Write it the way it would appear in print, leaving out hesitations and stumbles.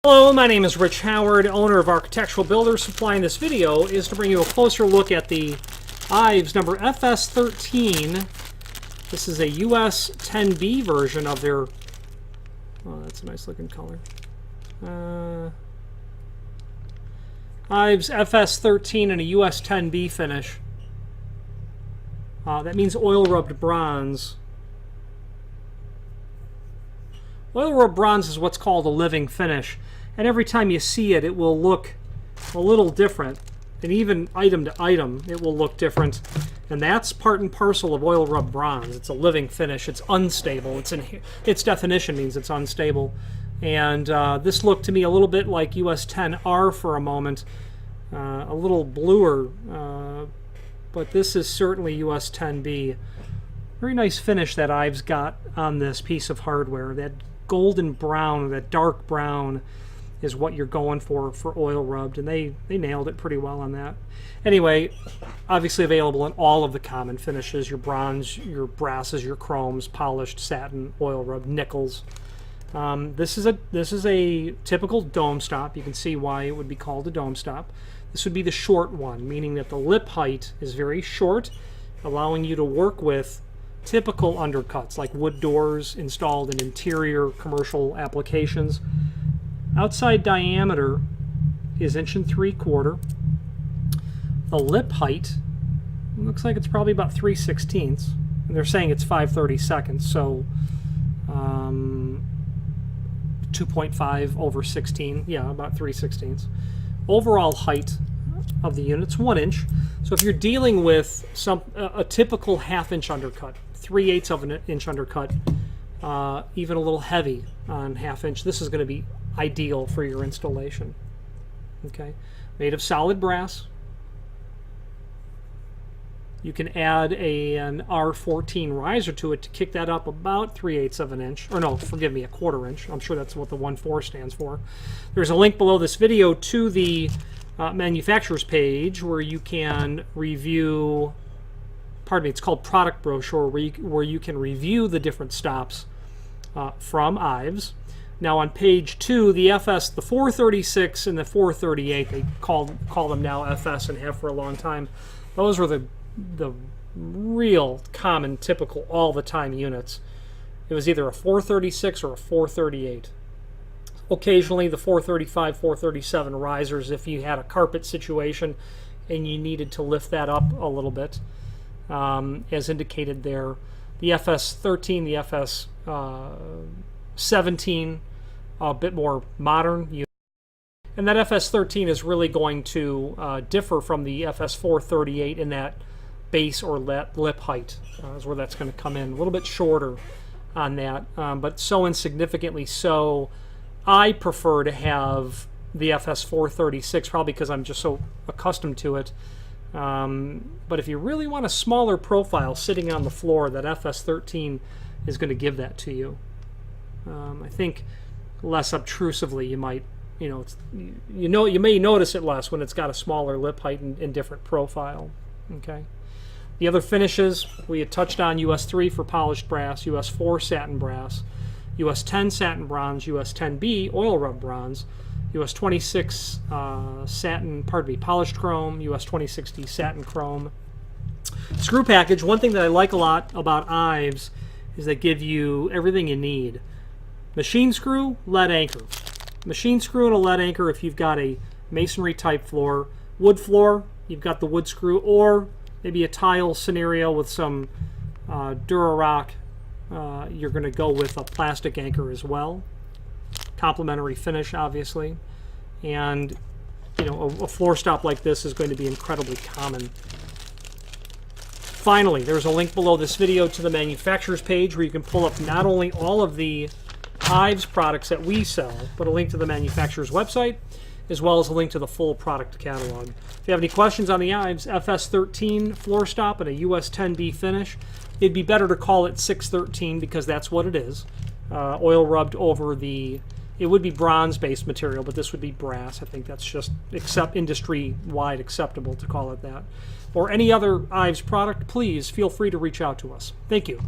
Hello, my name is Rich Howard, owner of Architectural Builders Supply. In this video is to bring you a closer look at the Ives number FS13. This is a US10B version of their, oh, that's a nice looking color. Ives FS13 in a US10B finish. That means oil rubbed bronze. Oil rubbed bronze is what's called a living finish, and every time you see it, it will look a little different, and even item to item it will look different, and that's part and parcel of oil rubbed bronze. It's a living finish. It's unstable. Its definition means it's unstable, and this looked to me a little bit like US10R for a moment, a little bluer, but this is certainly US10B. Very nice finish that Ives got on this piece of hardware. That golden brown, that dark brown, is what you're going for oil rubbed, and they nailed it pretty well on that. Anyway, obviously available in all of the common finishes: your bronze, your brasses, your chromes, polished, satin, oil rubbed, nickels. This is a typical dome stop. You can see why it would be called a dome stop. This would be the short one, meaning that the lip height is very short, allowing you to work with typical undercuts like wood doors installed in interior commercial applications. Outside diameter is 1.75 inches. The lip height looks like it's probably about 3/16, and they're saying it's 5/32, so 2.5 over 16, yeah, about 3/16. Overall height of the unit's 1 inch. So if you're dealing with a typical 1/2 inch undercut, 3/8 of an inch undercut, even a little heavy on 1/2 inch, this is going to be ideal for your installation. Okay, made of solid brass. You can add an R14 riser to it to kick that up about 3/8 of an inch, or no, forgive me, 1/4 inch. I'm sure that's what the 1.4 stands for. There's a link below this video to the manufacturer's page where you can review, pardon me, it's called product brochure, where you can review the different stops from Ives. Now on page 2, the 436 and the 438, they call them now FS and have for a long time. Those were the real common, typical, all the time units. It was either a 436 or a 438. Occasionally the 435, 437 risers if you had a carpet situation and you needed to lift that up a little bit, as indicated there. The FS13, the FS17, a bit more modern unit. And that FS13 is really going to differ from the FS438 in that base or lip height is where that's going to come in. A little bit shorter on that, but so insignificantly so, I prefer to have the FS436, probably because I'm just so accustomed to it. But if you really want a smaller profile sitting on the floor, that FS13 is going to give that to you. I think less obtrusively, you might, you may notice it less when it's got a smaller lip height and different profile. Okay. The other finishes we had touched on: US3 for polished brass, US4 satin brass, US10 satin bronze, US10B oil rub bronze, US26 polished chrome, US2060 satin chrome. Screw package. One thing that I like a lot about Ives is they give you everything you need. Machine screw, lead anchor. Machine screw and a lead anchor if you've got a masonry type floor. Wood floor, you've got the wood screw, or maybe a tile scenario with some Durarock. You're going to go with a plastic anchor as well. Complementary finish, obviously. And a floor stop like this is going to be incredibly common. Finally, there's a link below this video to the manufacturer's page where you can pull up not only all of the Ives products that we sell, but a link to the manufacturer's website, as well as a link to the full product catalog. If you have any questions on the Ives FS13 floor stop and a US10B finish, it'd be better to call it 613 because that's what it is. Oil rubbed over it would be bronze-based material, but this would be brass. I think that's just industry-wide acceptable to call it that. Or any other Ives product, please feel free to reach out to us. Thank you.